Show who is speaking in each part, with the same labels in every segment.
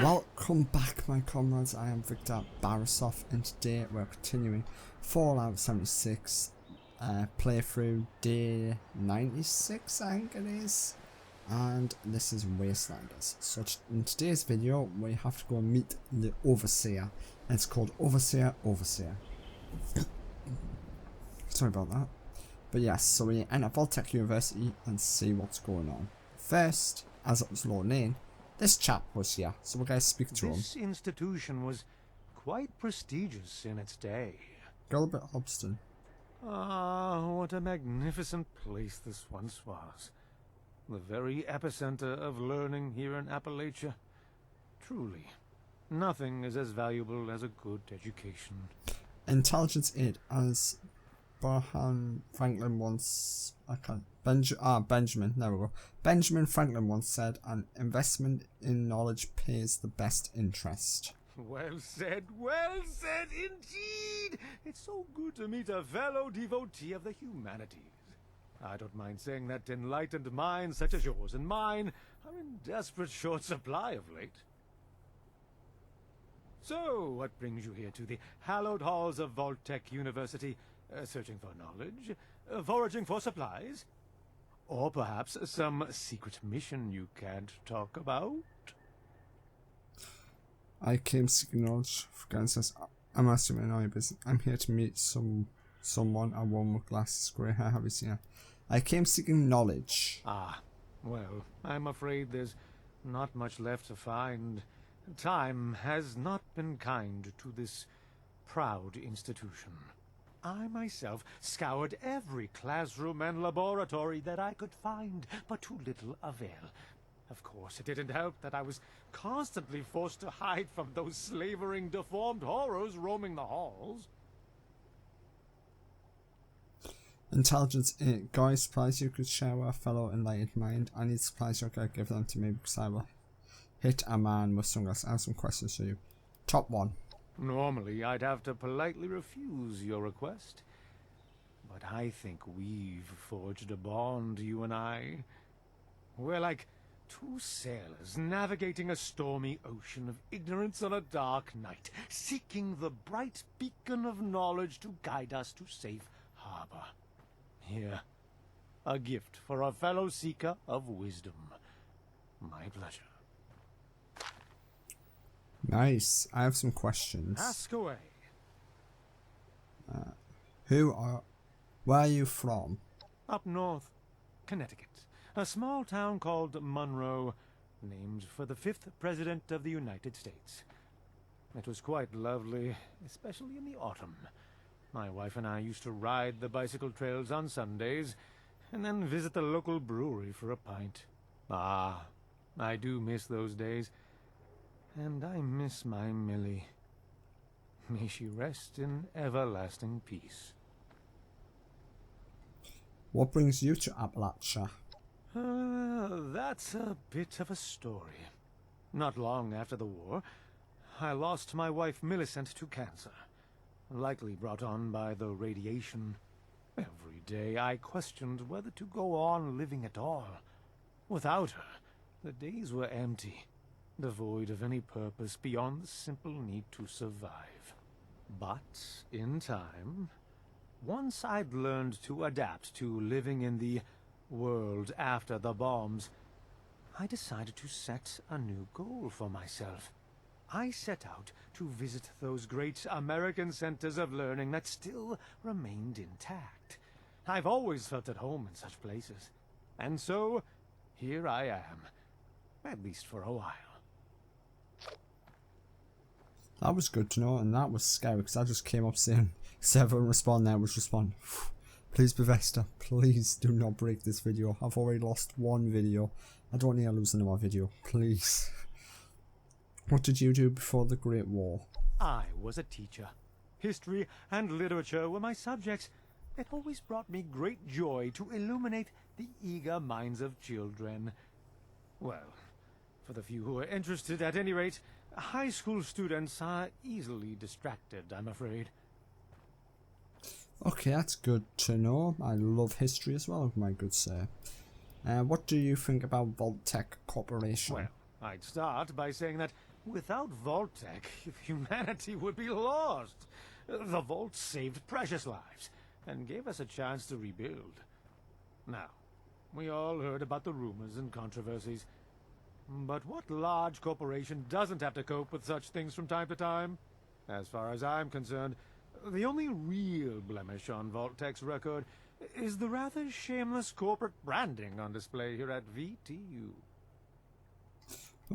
Speaker 1: Welcome back, my comrades. I am Victor Barasov, and today we're continuing Fallout 76 playthrough day 96, I think it is, and this is Wastelanders. So in today's video we have to go and meet the Overseer. It's called Overseer. Sorry about that. But yes, so we enter Vault-Tec University and see what's going on. First, as it was loading in, this chap was here, so we're going to speak to him.
Speaker 2: This institution was quite prestigious in its day.
Speaker 1: Got a bit obstinate.
Speaker 2: Ah, what a magnificent place this once was. The very epicenter of learning here in Appalachia. Truly, nothing is as valuable as a good education.
Speaker 1: Intelligence 8, as Benjamin once... Benjamin, there we go. Benjamin Franklin once said, an investment in knowledge pays the best interest.
Speaker 2: Well said indeed! It's so good to meet a fellow devotee of the humanities. I don't mind saying that enlightened minds such as yours and mine are in desperate short supply of late. So, what brings you here to the hallowed halls of Vault-Tec University? Searching for knowledge? Foraging for supplies? Or perhaps some secret mission you can't talk about?
Speaker 1: I came seeking knowledge. For God's I'm asking my own business. I'm here to meet someone, a woman with glasses, grey hair, have you seen her? I came seeking knowledge.
Speaker 2: Ah, well, I'm afraid there's not much left to find. Time has not been kind to this proud institution. I myself scoured every classroom and laboratory that I could find, but to little avail. Of course, it didn't help that I was constantly forced to hide from those slavering, deformed horrors roaming the halls.
Speaker 1: Intelligence 8. Guys, supplies you could share with a fellow enlightened mind. I need supplies, you're going to give them to me because I will hit a man with sunglasses. I have some questions for you. Top 1.
Speaker 2: Normally, I'd have to politely refuse your request. But I think we've forged a bond, you and I. We're like two sailors navigating a stormy ocean of ignorance on a dark night, seeking the bright beacon of knowledge to guide us to safe harbor. Here, a gift for a fellow seeker of wisdom. My pleasure.
Speaker 1: Nice. I have some questions.
Speaker 2: Ask away.
Speaker 1: Where are you from?
Speaker 2: Up north, Connecticut. A small town called Monroe, named for the 5th President of the United States. It was quite lovely, especially in the autumn. My wife and I used to ride the bicycle trails on Sundays, and then visit the local brewery for a pint. Ah, I do miss those days. And I miss my Millie. May she rest in everlasting peace.
Speaker 1: What brings you to Appalachia?
Speaker 2: That's a bit of a story. Not long after the war, I lost my wife Millicent to cancer, likely brought on by the radiation. Every day I questioned whether to go on living at all. Without her, the days were empty, devoid of any purpose beyond the simple need to survive. But, in time, once I'd learned to adapt to living in the world after the bombs, I decided to set a new goal for myself. I set out to visit those great American centers of learning that still remained intact. I've always felt at home in such places. And so, here I am, at least for a while.
Speaker 1: That was good to know, and that was scary because I just came up saying, several respond there was respond. Please, Bethesda, please do not break this video. I've already lost one video. I don't need to lose another video, please. What did you do before the Great War?
Speaker 2: I was a teacher. History and literature were my subjects. It always brought me great joy to illuminate the eager minds of children. Well, for the few who are interested at any rate, high school students are easily distracted, I'm afraid.
Speaker 1: Okay, that's good to know. I love history as well, my good sir. What do you think about Vault-Tec Corporation?
Speaker 2: Well, I'd start by saying that Without Vault-Tec, humanity would be lost. The Vault saved precious lives and gave us a chance to rebuild. Now, we all heard about the rumors and controversies. But what large corporation doesn't have to cope with such things from time to time? As far as I'm concerned, the only real blemish on Vault-Tec's record is the rather shameless corporate branding on display here at VTU.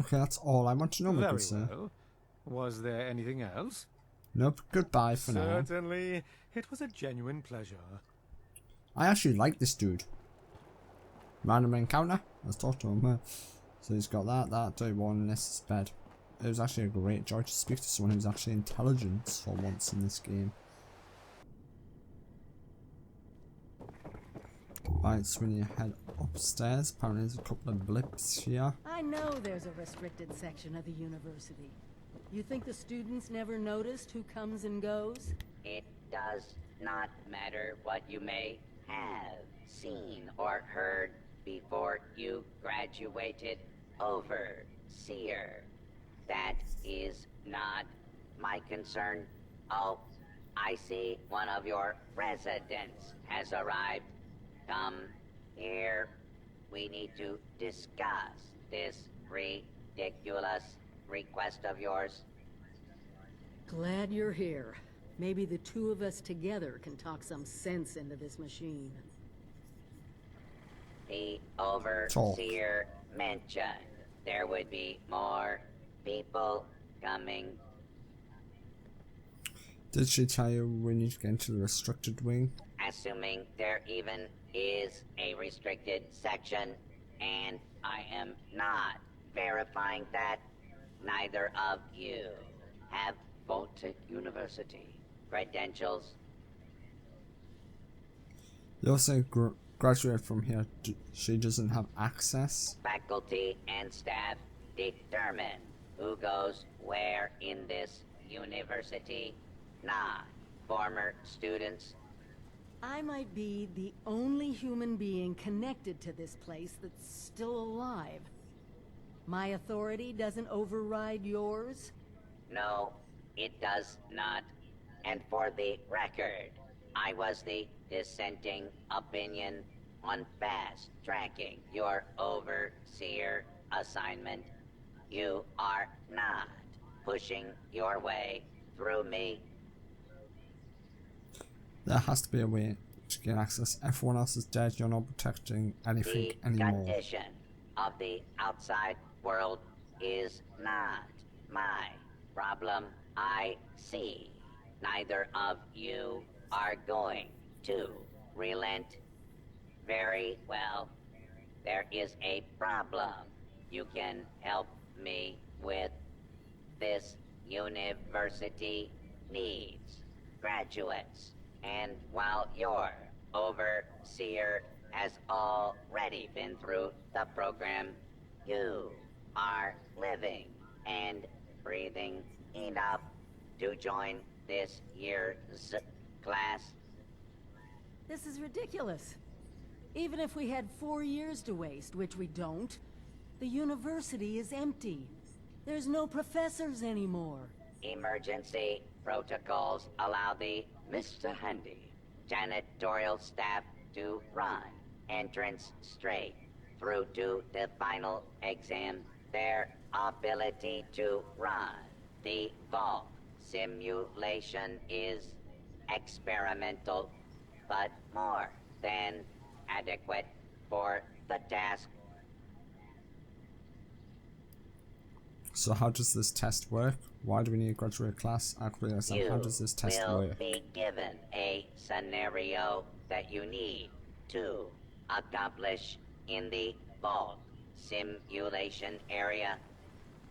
Speaker 1: Okay, that's all I want to know, my
Speaker 2: Very
Speaker 1: good sir.
Speaker 2: well. Was there anything else?
Speaker 1: Nope, goodbye for now.
Speaker 2: Certainly. It was a genuine pleasure.
Speaker 1: I actually like this dude. Random encounter. Let's talk to him. So he's got that, do one, this is bed. It was actually a great joy to speak to someone who's actually intelligent for once in this game. Right, so we need to head upstairs. Apparently there's a couple of blips here.
Speaker 3: I know there's a restricted section of the university. You think the students never noticed who comes and goes?
Speaker 4: It does not matter what you may have seen or heard before you graduated, Overseer. That is not my concern. Oh, I see one of your residents has arrived. Come here. We need to discuss this ridiculous request of yours.
Speaker 3: Glad you're here. Maybe the two of us together can talk some sense into this machine.
Speaker 4: The Overseer mentioned there would be more people coming.
Speaker 1: Did she tell you we need to get into the restricted wing?
Speaker 4: Assuming there even is a restricted section, and I am not verifying that, neither of you have Vault-Tec University credentials.
Speaker 1: You also graduate from here. She doesn't have access.
Speaker 4: Faculty and staff determine who goes where in this university, not former students.
Speaker 3: I might be the only human being connected to this place that's still alive. My authority doesn't override yours?
Speaker 4: No, it does not. And for the record, I was the dissenting opinion on fast-tracking your Overseer assignment. You are not pushing your way through me.
Speaker 1: There has to be a way to get access. Everyone else is dead. You're not protecting anything anymore.
Speaker 4: The condition of the outside world is not my problem. I see. Neither of you are going to relent. Very well. There is a problem you can help me with. This university needs graduates. And while your Overseer has already been through the program, you are living and breathing enough to join this year's class.
Speaker 3: This is ridiculous. Even if we had 4 years to waste, which we don't, the university is empty. There's no professors anymore.
Speaker 4: Emergency protocols allow the Mr. Handy janitorial staff to run entrance straight through to the final exam. Their ability to run the vault simulation is experimental, but more than adequate for the task.
Speaker 1: So how does this test work? Why do we need a graduate class? Actually, how does this test
Speaker 4: You will
Speaker 1: work?
Speaker 4: be given a scenario that you need to accomplish in the vault simulation area.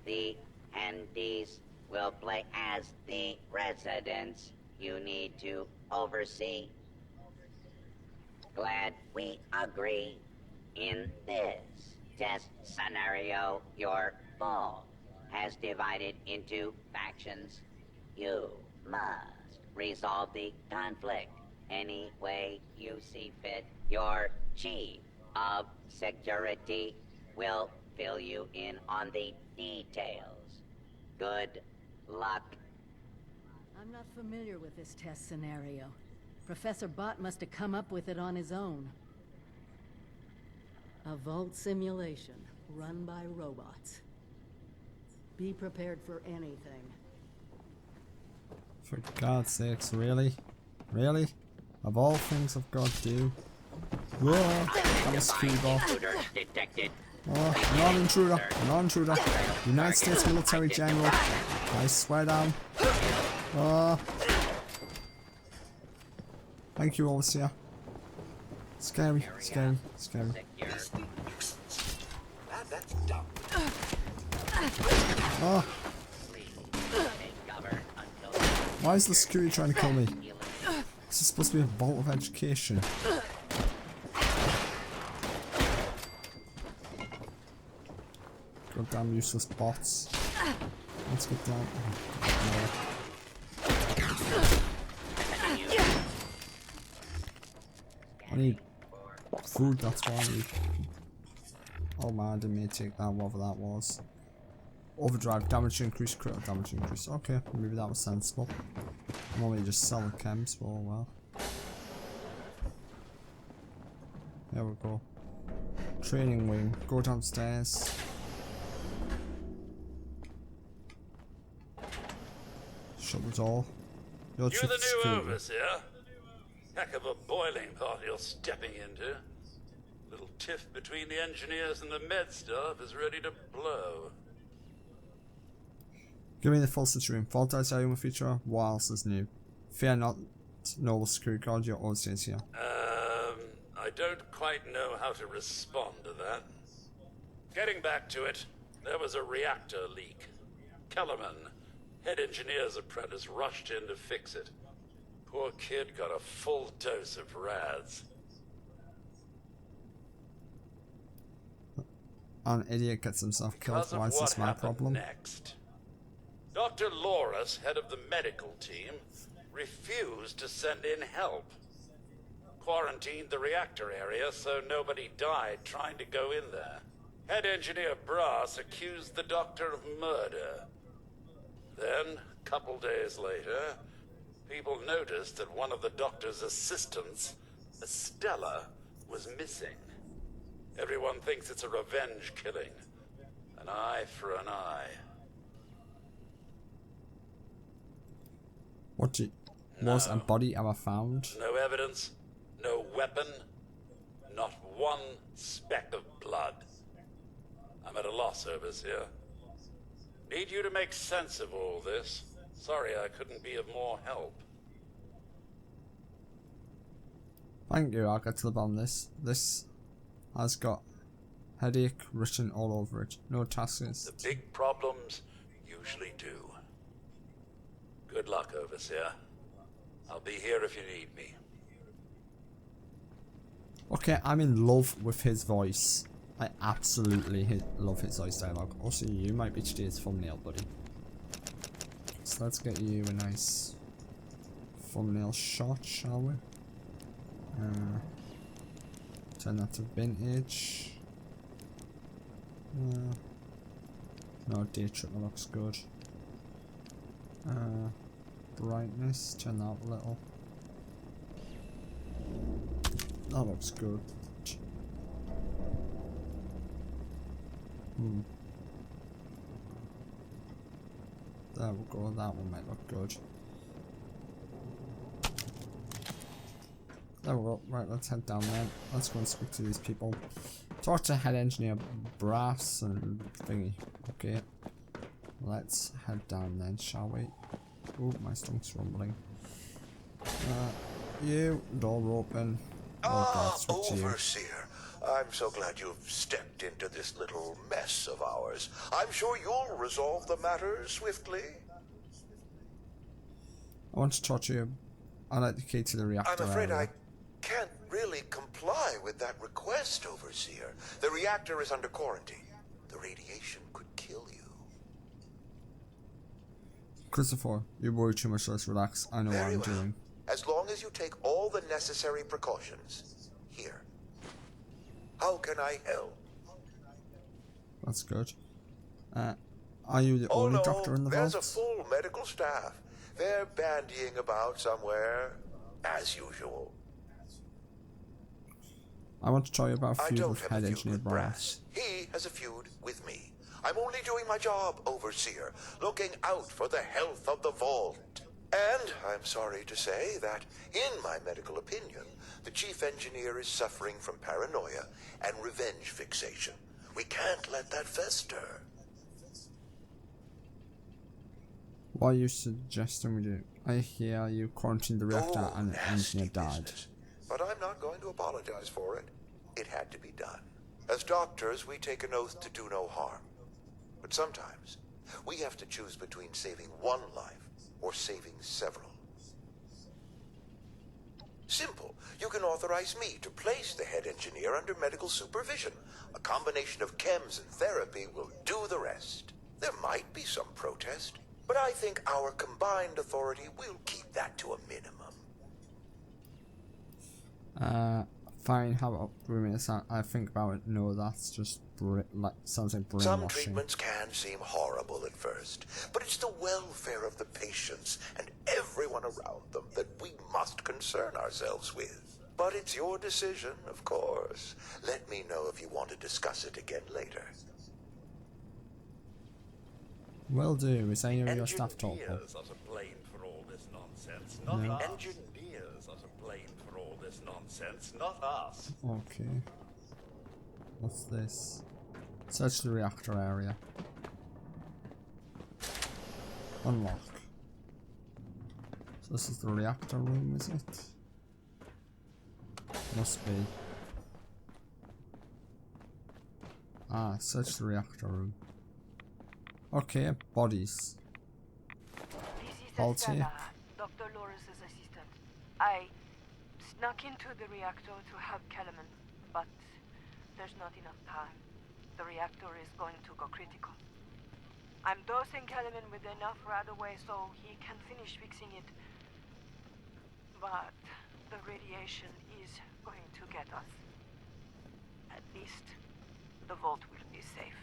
Speaker 4: The handies will play as the residents you need to oversee. Glad we agree. In this test scenario, your vault has divided into factions. You must resolve the conflict any way you see fit. Your chief of security will fill you in on the details. Good luck.
Speaker 3: I'm not familiar with this test scenario. Professor Bott must have come up with it on his own. A vault simulation run by robots. Be prepared for anything.
Speaker 1: For God's sakes, really? Really? Of all things I've got to do. Whoa! That was screwed off.
Speaker 4: Intruder detected.
Speaker 1: Oh, non-intruder, non-intruder. United States Military General. I swear down. Oh. Thank you, Overseer. Scary, scary, scary.
Speaker 4: Secure.
Speaker 5: That's dumb.
Speaker 1: Oh,
Speaker 4: Please stay covered until
Speaker 1: why is the security trying to kill me? This is supposed to be a vault of education. Goddamn useless bots. Let's get down. Oh, I need food, that's what I need. Oh man, I didn't mean to take that, whatever that was. Overdrive, damage increase, critical damage increase. Okay, maybe that was sensible. I'm only just selling chems, but oh well. There we go. Training wing, go downstairs. Shut the door.
Speaker 6: You're the new overseer. Heck of a boiling pot you're stepping into. Little tiff between the engineers and the med staff is ready to blow.
Speaker 1: Give me the full situation. Vault-Tec Human feature. What else is new? Fear not, noble security guard. Your own stays here.
Speaker 6: I don't quite know how to respond to that. Getting back to it, there was a reactor leak. Kellerman, head engineer's apprentice, rushed in to fix it. Poor kid got a full dose of rads.
Speaker 1: An idiot gets himself killed.
Speaker 6: Because of
Speaker 1: Why is
Speaker 6: what
Speaker 1: this my
Speaker 6: happened
Speaker 1: problem?
Speaker 6: next. Dr. Loris, head of the medical team, refused to send in help. Quarantined the reactor area so nobody died trying to go in there. Head engineer Brass accused the doctor of murder. Then, a couple days later, people noticed that one of the doctor's assistants, Estella, was missing. Everyone thinks it's a revenge killing. An eye for an eye.
Speaker 1: Was a body ever found?
Speaker 6: No evidence, no weapon, not one speck of blood. I'm at a loss, Overseer. Need you to make sense of all this. Sorry I couldn't be of more help.
Speaker 1: Thank you, I'll get to the bottom of this. This has got headache written all over it. No tasks.
Speaker 6: The big problems usually do. Good luck, Overseer. I'll be here if you need me.
Speaker 1: Okay, I'm in love with his voice. I absolutely love his voice dialogue. Also, you might be today's thumbnail, buddy. So let's get you a nice thumbnail shot, shall we? Turn that to vintage. No, day tripper looks good. Brightness, turn that up a little. That looks good. There we go, that one might look good. There we go, right, let's head down there. Let's go and speak to these people. Talk to head engineer Brass and thingy. Okay. Let's head down then, shall we? Oh, my stomach's rumbling. You, door open. Oh, God,
Speaker 5: Overseer. I'm so glad you've stepped into this little mess of ours. I'm sure you'll resolve the matter swiftly.
Speaker 1: I want to talk to you. I'd like the key to the reactor.
Speaker 5: I'm afraid
Speaker 1: area.
Speaker 5: I can't really comply with that request, Overseer. The reactor is under quarantine. The radiation could kill you.
Speaker 1: Christopher, you worry too much, let's relax. I know
Speaker 5: Very
Speaker 1: what I'm
Speaker 5: well.
Speaker 1: doing.
Speaker 5: As long as you take all the necessary precautions. Here. How can I help?
Speaker 1: That's good. Are you the
Speaker 5: Oh
Speaker 1: only
Speaker 5: no,
Speaker 1: doctor in the
Speaker 5: there's
Speaker 1: vault?
Speaker 5: a full medical staff. They're bandying about somewhere, as usual.
Speaker 1: I want to tell you about a
Speaker 5: I
Speaker 1: feud
Speaker 5: don't
Speaker 1: with
Speaker 5: have
Speaker 1: head
Speaker 5: a feud
Speaker 1: engineer
Speaker 5: with
Speaker 1: Brass.
Speaker 5: He has a feud with me. I'm only doing my job, Overseer, looking out for the health of the Vault. And I'm sorry to say that, in my medical opinion, the chief engineer is suffering from paranoia and revenge fixation. We can't let that fester.
Speaker 1: What are you suggesting we do? I hear you quarantined the reactor and an engineer died.
Speaker 5: Business. But I'm not going to apologize for it. It had to be done. As doctors, we take an oath to do no harm. But sometimes, we have to choose between saving one life or saving several. Simple. You can authorize me to place the head engineer under medical supervision. A combination of chems and therapy will do the rest. There might be some protest, but I think our combined authority will keep that to a minimum.
Speaker 1: Fine, how about 3 minutes? I think about it. No, that's just sounds like brainwashing.
Speaker 5: Some treatments can seem horrible at first, but it's the welfare of the patients and everyone around them that we must concern ourselves with. But it's your decision, of course. Let me know if you want to discuss it again later.
Speaker 1: Will do. Is any of your staff talking?
Speaker 6: Engineers are to blame for all this nonsense, not
Speaker 1: No.
Speaker 6: us. Engineers are to blame for all this nonsense, not us.
Speaker 1: Okay. What's this? Search the reactor area. Unlock. So this is the reactor room, is it? Must be. Ah, search the reactor room. Okay, bodies.
Speaker 7: This is
Speaker 1: Vault-Tec.
Speaker 7: Estella, Dr. Loris' assistant. I snuck into the reactor to help Kellerman, but there's not enough time. The reactor is going to go critical. I'm dosing Kellerman with enough right away so he can finish fixing it. But the radiation is going to get us. At least the vault will be safe.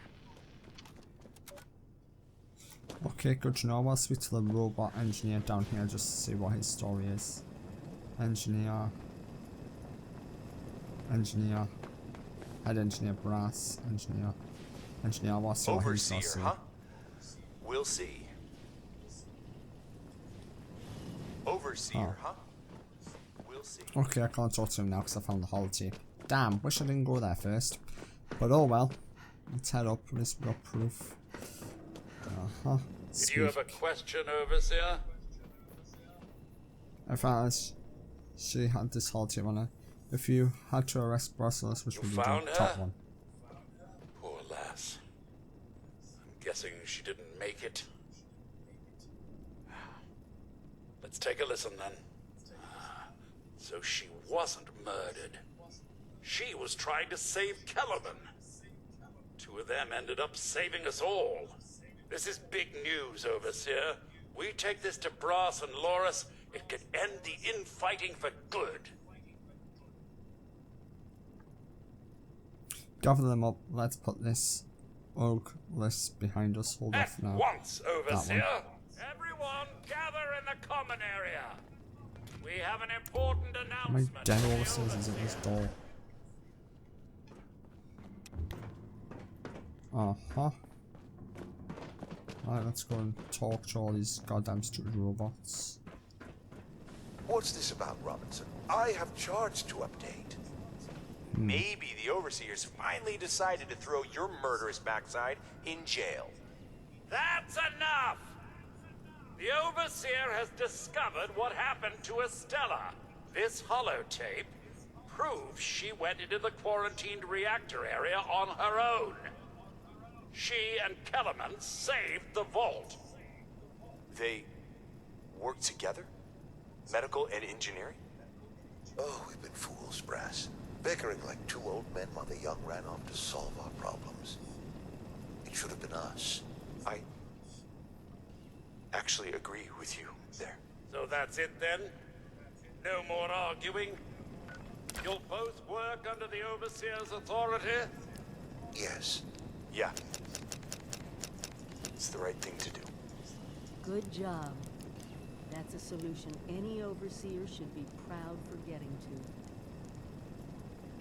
Speaker 1: Okay, good to know. I'll speak to the robot engineer down here just to see what his story is. Engineer. Head engineer Brass. Engineer, what's what he's
Speaker 8: Overseer, huh? We'll see. Overseer, huh? We'll see.
Speaker 1: Okay, I can't talk to him now because I found the holotape. Damn, wish I didn't go there first. But oh well. Let's head up. At least we got proof.
Speaker 6: Did you have a question, Overseer?
Speaker 1: I found she had this holotape on her. If you had to arrest Brussels, which would be the top one?
Speaker 6: Poor lass. I'm guessing she didn't make it. Let's take a listen then. So she wasn't murdered. She was trying to save Kellerman. Two of them ended up saving us all. This is big news, Overseer. We take this to Brass and Loris, it could end the infighting for good.
Speaker 1: Gather them up. Let's put this oak list behind us. Hold off now.
Speaker 6: At once, Overseer. Everyone gather in the common area. We have an important
Speaker 1: Am I
Speaker 6: announcement.
Speaker 1: dead all this is it this door? Uh-huh. Alright, let's go and talk to all these goddamn stupid robots.
Speaker 5: What's this about, Robinson? I have charts to update.
Speaker 8: Maybe the Overseers finally decided to throw your murderous backside in jail.
Speaker 6: That's enough! The Overseer has discovered what happened to Estella. This holotape proves she went into the quarantined reactor area on her own. She and Kellerman saved the vault.
Speaker 8: They work together? Medical and engineering?
Speaker 5: Oh, we've been fools, Brass. Bickering like two old men while the young ran off to solve our problems. It should have been us.
Speaker 8: I actually agree with you there.
Speaker 6: So that's it then? No more arguing? You'll both work under the Overseer's authority?
Speaker 5: Yes.
Speaker 8: Yeah. It's the right thing to do.
Speaker 3: Good job. That's a solution any overseer should be proud for getting to.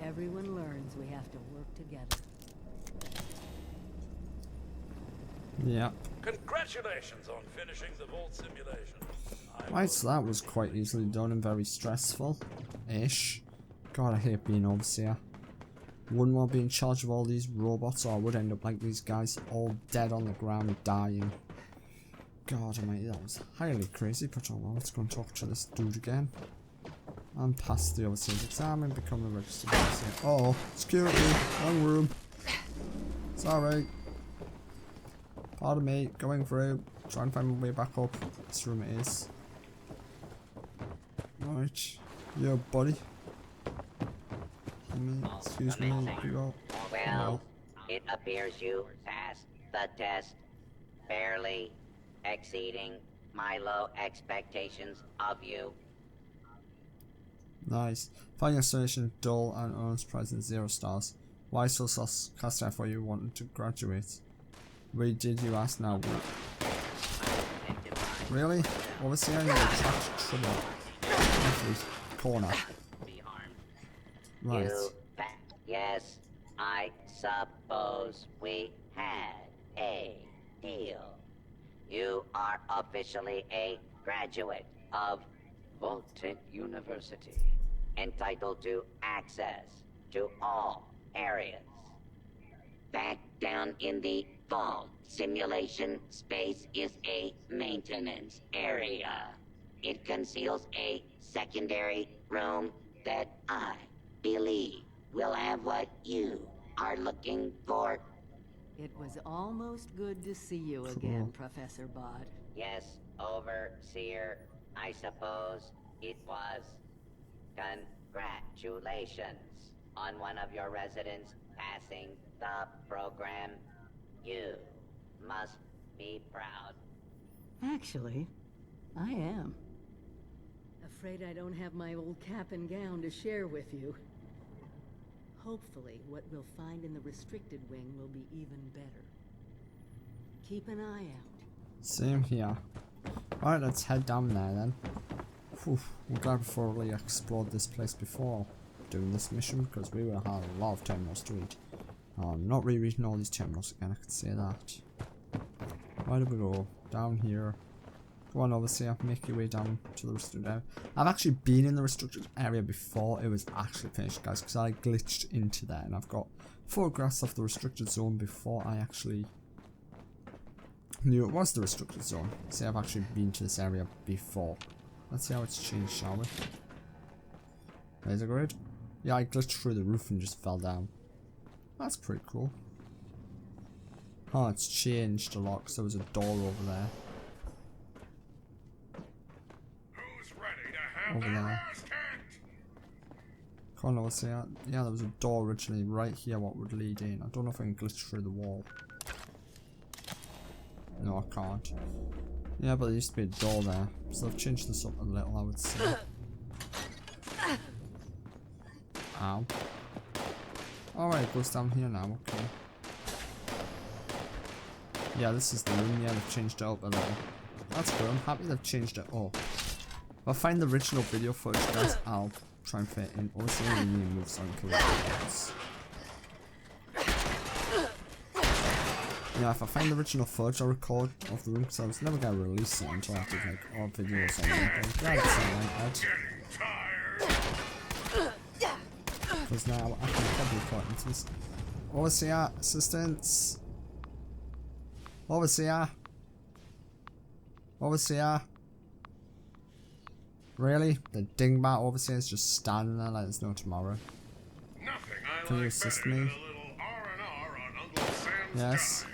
Speaker 3: Everyone learns we have to work together.
Speaker 1: Yeah.
Speaker 6: Congratulations on finishing the Vault simulation.
Speaker 1: Right, so that was quite easily done and very stressful-ish. God, I hate being overseer. Wouldn't want to be in charge of all these robots, or I would end up like these guys, all dead on the ground, dying. God almighty, that was highly crazy, but oh well, let's go and talk to this dude again. And pass the overseer's exam and become a registered overseer. Oh, security, wrong room. Sorry. Pardon me, going through. Try and find my way back up. This room it is. Right. Yo, buddy. Excuse me, you go.
Speaker 4: Well, it appears you passed the test, barely exceeding my low expectations of you.
Speaker 1: Nice. Find your station dull and unsurprising 0 stars. Why so sarcastic for you wanting to graduate? Where did you ask now? Really? Overseer, you attract trouble. Every corner. Right.
Speaker 4: Yes, I suppose we had a deal. You are officially a graduate of Vault-Tec University, entitled to access to all areas. Back down in the Vault, simulation space is a maintenance area. It conceals a secondary room that I believe will have what you are looking for.
Speaker 3: It was almost good to see you again, Professor Bott.
Speaker 4: Yes, Overseer, I suppose it was. Congratulations on one of your residents passing the program. You must be proud.
Speaker 3: Actually, I am. Afraid I don't have my old cap and gown to share with you. Hopefully, what we'll find in the restricted wing will be even better. Keep an eye out.
Speaker 1: Same here. Alright, let's head down there then. Whew, I'm glad we thoroughly explored this place before doing this mission, because we will have a lot of terminals to read. I'm not rereading all these terminals again, I can say that. Where do we go? Down here. Go on, Overseer, make your way down to the restricted area. I've actually been in the restricted area before it was actually finished, guys, because I glitched into there, and I've got photographs of the restricted zone before I actually knew it was the restricted zone. See, I've actually been to this area before. Let's see how it's changed, shall we? There's a grid. Yeah, I glitched through the roof and just fell down. That's pretty cool. Oh, it's changed a lot because there was a door over there.
Speaker 9: Who's ready to have
Speaker 1: Over
Speaker 9: their
Speaker 1: there.
Speaker 9: ass kicked?
Speaker 1: Can't know what's here. Yeah, there was a door originally right here what would lead in. I don't know if I can glitch through the wall. No, I can't. Yeah, but there used to be a door there. So I've changed this up a little, I would say. Ow. Alright, it goes down here now, okay. Yeah, this is the room. Yeah, they've changed it up a little. That's good. I'm happy they've changed it up. If I find the original video footage, guys, I'll try and fit in. Also, the new moves on kill robots. Yeah, if I find the original footage I record of the room, because I was never going to release it until I did like all videos on it. I'm glad it's not like that. Because now I can probably put into this. Overseer, assistance. Overseer. Overseer. Really? The dingbat overseer is just standing there like there's no tomorrow. Can you assist me? Yes.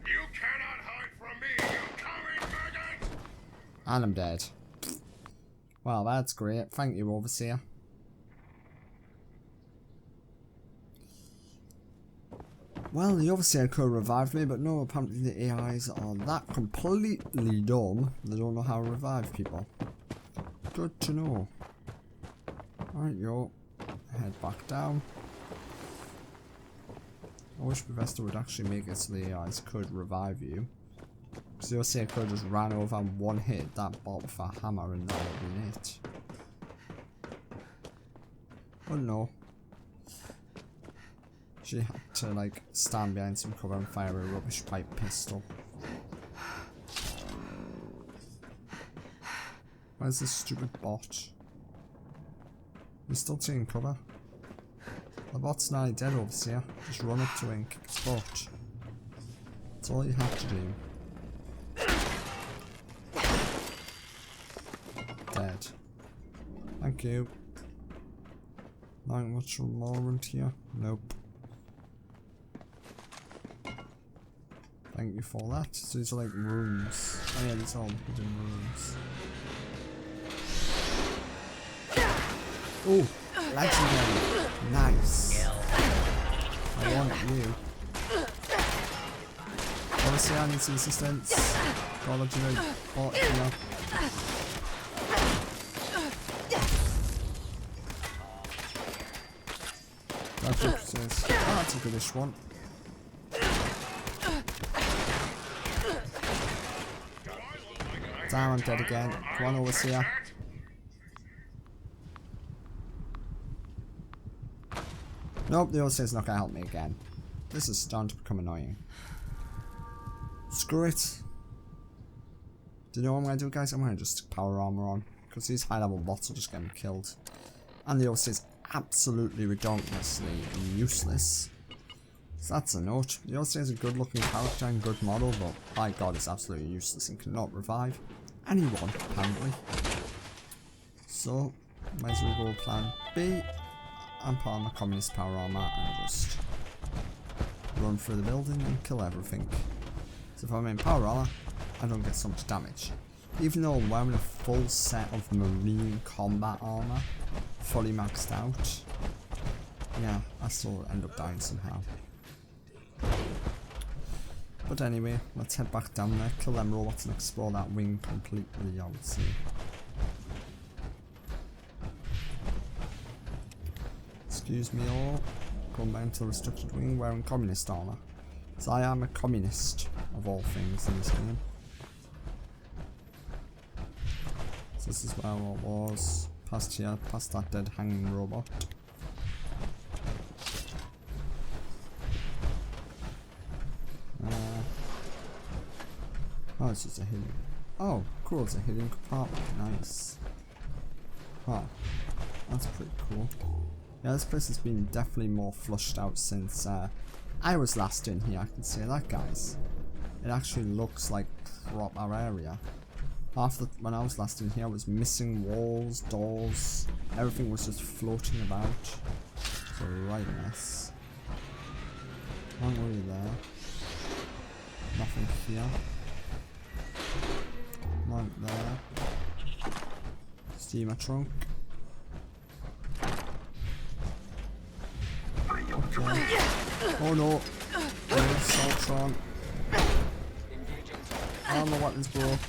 Speaker 9: You cannot hide from me, you coward maggot!
Speaker 1: And I'm dead. Well, that's great. Thank you, Overseer. Well, the Overseer could have revived me, but no, apparently the AIs are that completely dumb, they don't know how to revive people. Good to know. Alright, yo. Head back down. I wish Professor would actually make it so the AIs could revive you. Because you'll see I could have just ran over and one hit that bot with a hammer and that would have been it. Oh no. She had to like stand behind some cover and fire a rubbish pipe pistol. Where's this stupid bot? He's still taking cover. The bot's nearly dead, Overseer. Just run up to it and kick its butt. That's all you have to do. Dead. Thank you. Not much more around here. Nope. Thank you for that. So these are like rooms. Oh yeah, these are all hidden rooms. Oh, legendary. Nice. I want you. Obviously I need some assistance. Got a legendary bot here. That's a goodish one. Damn, I'm dead again. Come on, Overseer. Nope, the Overseer's not gonna help me again. This is starting to become annoying. Screw it. Do you know what I'm gonna do, guys? I'm gonna just stick power armor on. Because these high level bots will just get me killed. And the Overseer's absolutely ridiculously useless. So that's a note. The Overseer is a good looking character and good model, but by god it's absolutely useless and cannot revive anyone, apparently. So, might as well go with plan B and put on the communist power armor and just run through the building and kill everything. So if I'm in power armor, I don't get so much damage. Even though I'm wearing a full set of marine combat armor, fully maxed out, yeah, I still end up dying somehow. But anyway, let's head back down there, kill them robots and explore that wing completely, I would say. Excuse me all, going down to the restricted wing wearing communist armor. So I am a communist, of all things in this game. So this is where I was, past here, past that dead hanging robot. Oh, it's just a hidden. Oh, cool, it's a hidden compartment. Nice. Huh. That's pretty cool. Yeah, this place has been definitely more flushed out since I was last in here. I can say that, guys. It actually looks like proper area. When I was last in here, I was missing walls, doors. Everything was just floating about. It's a right mess. Not really there. Nothing here. Right there. Steamer trunk. Okay. Oh no! Soltron. Oh, my weapons broke.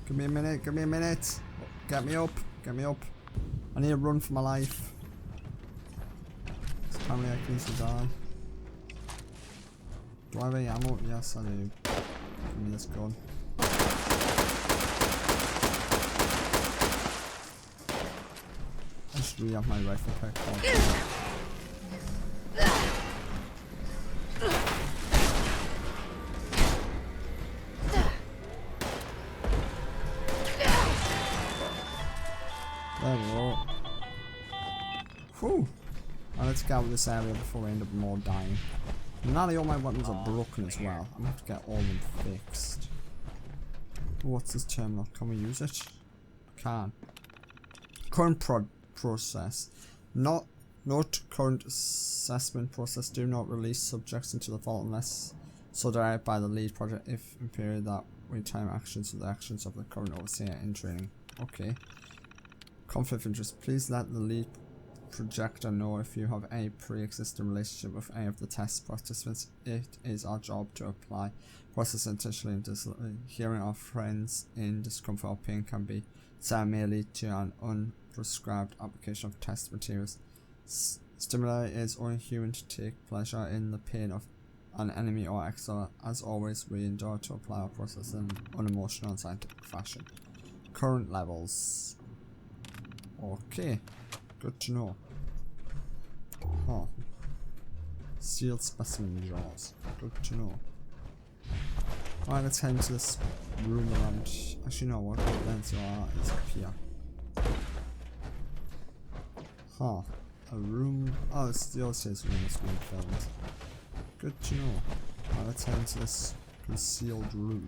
Speaker 1: Give me a minute, give me a minute. Get me up, get me up. I need to run for my life. Apparently I can easily die. Do I have any ammo? Yes, I do. Give me this gun. I should really have my rifle pick on. There we go. Whew. Now let's get out of this area before we end up more dying. Nearly all my weapons are broken as well. I'm gonna have to get all of them fixed. What's this terminal? Can we use it? Can. Current process. Not current assessment process. Do not release subjects into the vault unless so directed by the lead project if in period that we time actions with the actions of the current overseer in training. Okay. Conflict of interest. Please let the lead projector know if you have any pre-existing relationship with any of the test participants. It is our job to apply process intentionally and discreetly. Hearing our friends in discomfort or pain can be set merely to an unprescribed application of test materials. Stimuli is only human to take pleasure in the pain of an enemy or exile. As always, we endeavour to apply our process in unemotional and scientific fashion. Current levels. Okay, good to know. Oh. Sealed specimen jaws. Good to know. Alright, let's head into this room around. Actually, no, what lens is up here? Huh. A room. Oh, it's the old state's room that's being filmed. Good to know. Alright, let's head into this concealed room.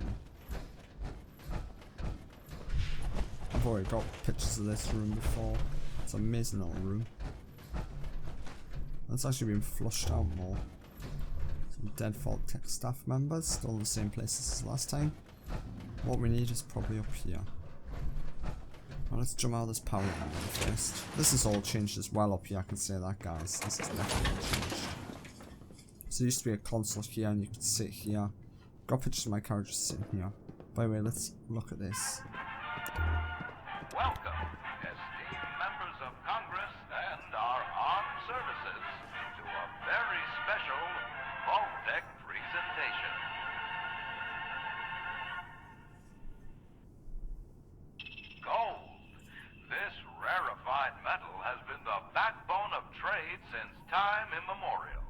Speaker 1: I've already got pictures of this room before. It's an amazing little room. It's actually been flushed out more. Some dead Vault-Tec staff members, still in the same places as last time. What we need is probably up here. Well, let's jump out of this power line first. This is all changed as well up here, I can say that, guys. This is definitely changed. So there used to be a console here and you could sit here. Got pictures of my characters sitting here. By the way, let's look at this.
Speaker 10: Welcome, esteemed members of Congress and our armed services, to a very special Vault-Tec presentation. Gold. This rarefied metal has been the backbone of trade since time immemorial.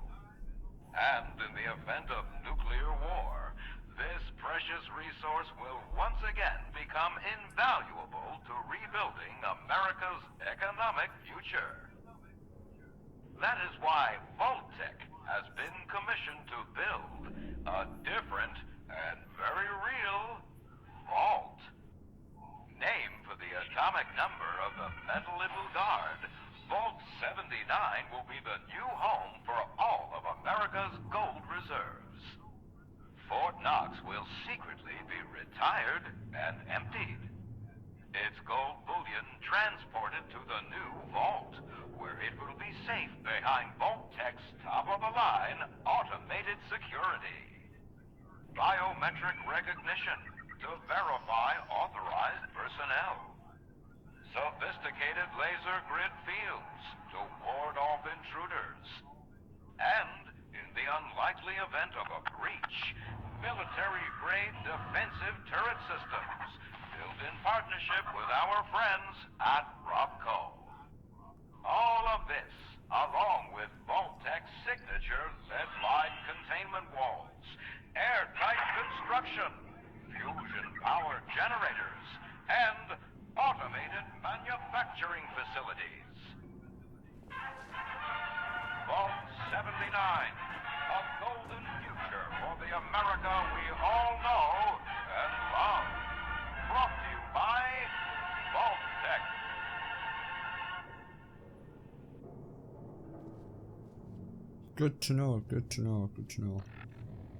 Speaker 10: And in the event of nuclear war, this precious resource will once again become invaluable to rebuilding America's economic future. That is why Vault-Tec has been commissioned to build a different and very real vault. Named for the atomic number of the metal it will guard, Vault 79 will be the new home for all of America's gold reserves. Fort Knox will secretly be retired and emptied. Its gold bullion transported to the new vault, where it will be safe behind Vault-Tec's top-of-the-line automated security. Biometric recognition to verify authorized personnel. Sophisticated laser grid fields to ward off intruders. And, in the unlikely event of a breach, military-grade defensive turret systems built in partnership with our friends at Robco. All of this, along with Vault-Tec's signature lead-lined containment walls, airtight construction, fusion-powered generators, and automated manufacturing facilities. Vault 79, a golden future for the America we all know and love. Brought to you by Vault-Tec.
Speaker 1: Good to know, good to know, good to know.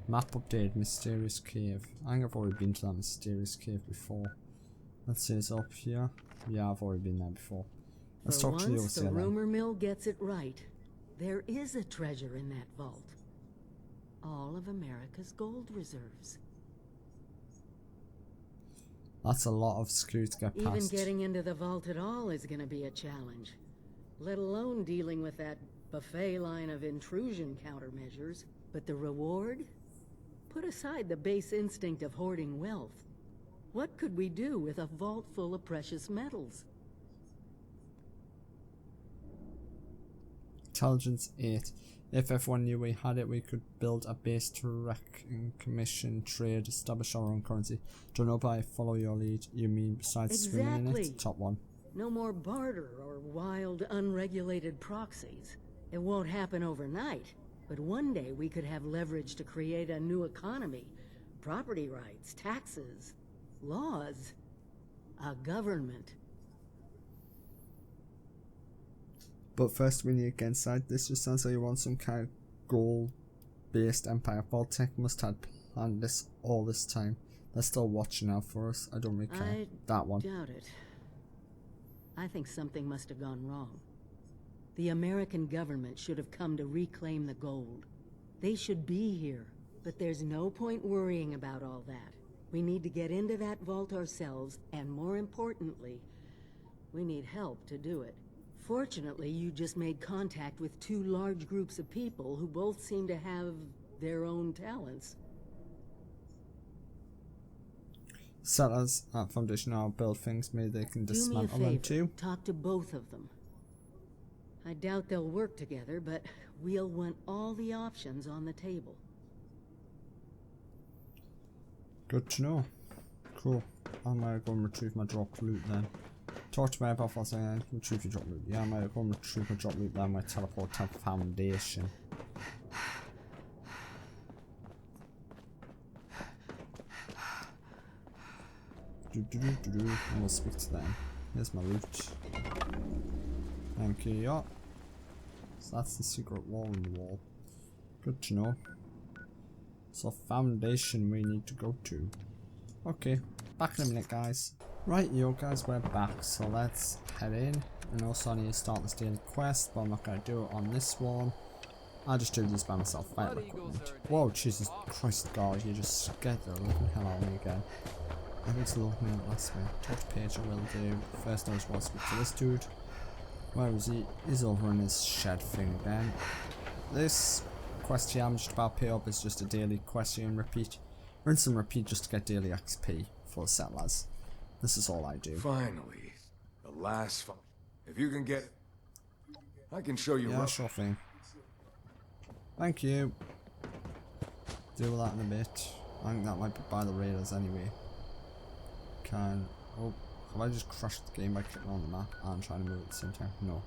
Speaker 1: Map update, Mysterious Cave. I think I've already been to that Mysterious Cave before. Let's see, it's up here. Yeah, I've already been there before. Let's talk to the
Speaker 3: once, the
Speaker 1: overseer then.
Speaker 3: rumor mill gets it right. There is a treasure in that vault. All of America's gold reserves.
Speaker 1: That's a lot of security to get
Speaker 3: Even
Speaker 1: past.
Speaker 3: getting into the vault at all is going to be a challenge. Let alone dealing with that buffet line of intrusion countermeasures. But the reward? Put aside the base instinct of hoarding wealth. What could we do with a vault full of precious metals?
Speaker 1: Intelligence 8. If everyone knew we had it, we could build a base to wreck and commission, trade, establish our own currency. Don't know, but I follow your lead. You mean besides swimming in it? Top one.
Speaker 3: No more barter or wild, unregulated proxies. It won't happen overnight, but one day we could have leverage to create a new economy. Property rights, taxes, laws, a government.
Speaker 1: But first we need to get inside. This just sounds like you want some kind of gold-based empire. Vault-Tec must have planned this all this time. They're still watching out for us. I don't really care. That one.
Speaker 3: Doubt it. I think something must have gone wrong. The American government should have come to reclaim the gold. They should be here, but there's no point worrying about all that. We need to get into that vault ourselves, and more importantly, we need help to do it. Fortunately, you just made contact with two large groups of people who both seem to have their own talents.
Speaker 1: Settlers at Foundation now build things, maybe they can dismantle them too.
Speaker 3: Talk to both of them. I doubt they'll work together, but we'll want all the options on the table.
Speaker 1: Good to know. Cool. I'm gonna go and retrieve my dropped loot then. Talk to me about what's saying. Retrieve your drop loot. Yeah, I'm gonna go and retrieve my drop loot then. I'm gonna teleport to Foundation. And we'll speak to them. Here's my loot. Thank you, yeah. So that's the secret wall in the wall. Good to know. So Foundation we need to go to. Okay, back in a minute guys. Right, yo guys, we're back, so let's head in. And also I need to start this daily quest, but I'm not going to do it on this one. I'll just do this by myself. Vital equipment. Whoa, Jesus Christ, God, you just scared the living hell out of me again. I need to look me up last week. Talk to Paige, I will do. First I just want to speak to this dude. Where is he? He's over in his shed thing again. This quest here I'm just about to pay up is just a daily quest here and repeat. Rinse and repeat just to get daily XP for the settlers. This is all I do.
Speaker 9: Finally, the last fun. If you can get, I can show you.
Speaker 1: Yeah, sure thing. Thank you. Deal with that in a bit. I think that might be by the raiders anyway. Oh, have I just crashed the game by clicking on the map and trying to move at the same time? No.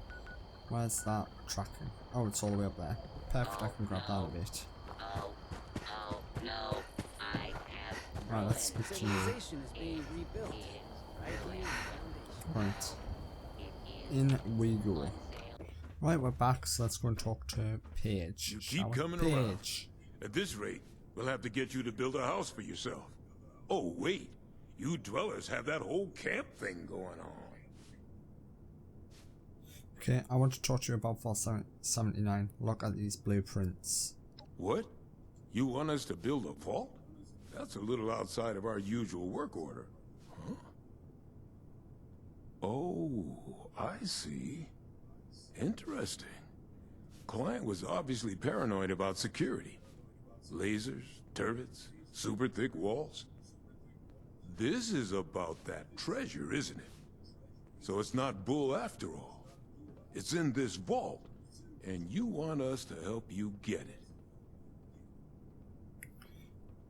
Speaker 1: Where's that tracking? Oh, it's all the way up there. Perfect, I can grab that a bit.
Speaker 4: Oh, no, I have.
Speaker 1: Right, let's speak to you. Right. In we go. Right, we're back, so let's go and talk to Paige.
Speaker 11: You keep coming around. At this rate, we'll have to get you to build a house for yourself. Oh, wait. You dwellers have that whole camp thing going on.
Speaker 1: Okay, I want to talk to you about Vault-79. Look at these blueprints.
Speaker 11: What? You want us to build a vault? That's a little outside of our usual work order. Huh? Oh, I see. Interesting. Client was obviously paranoid about security. Lasers, turrets, super thick walls. This is about that treasure, isn't it? So it's not bull after all. It's in this vault, and you want us to help you get it.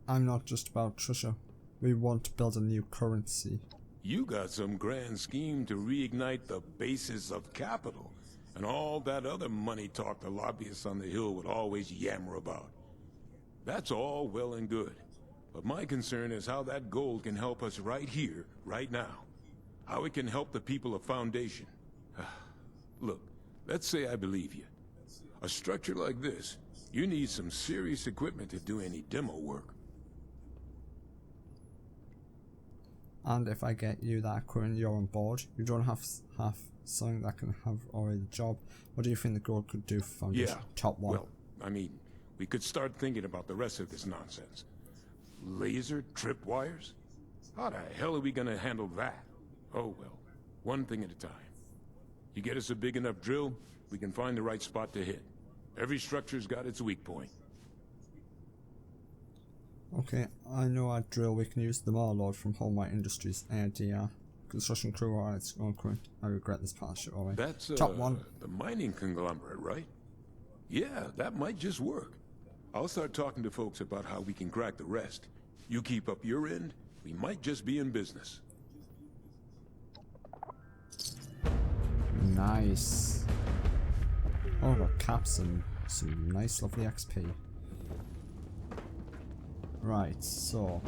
Speaker 1: I'm not just about treasure. We want to build a new currency.
Speaker 11: You got some grand scheme to reignite the basis of capital, and all that other money talk the lobbyists on the Hill would always yammer about. That's all well and good. But my concern is how that gold can help us right here, right now. How it can help the people of Foundation. Look, let's say I believe you. A structure like this, you need some serious equipment to do any demo work.
Speaker 1: And if I get you that equipment, you're on board. You don't have something that can have already the job. What do you think the gold could do for Foundation?
Speaker 11: Yeah,
Speaker 1: Top one.
Speaker 11: Well, I mean, we could start thinking about the rest of this nonsense. Laser tripwires? How the hell are we gonna handle that? Oh well, one thing at a time. You get us a big enough drill, we can find the right spot to hit. Every structure's got its weak point.
Speaker 1: Okay, I know a drill we can use. The Warlord from Wastelanders Industries, ADR. Construction crew, alright, it's going current. I regret this partnership already.
Speaker 11: That's
Speaker 1: Top one.
Speaker 11: The mining conglomerate, right? Yeah, that might just work. I'll start talking to folks about how we can crack the rest. You keep up your end, we might just be in business.
Speaker 1: Nice. Oh, got caps and some nice lovely XP. Right, so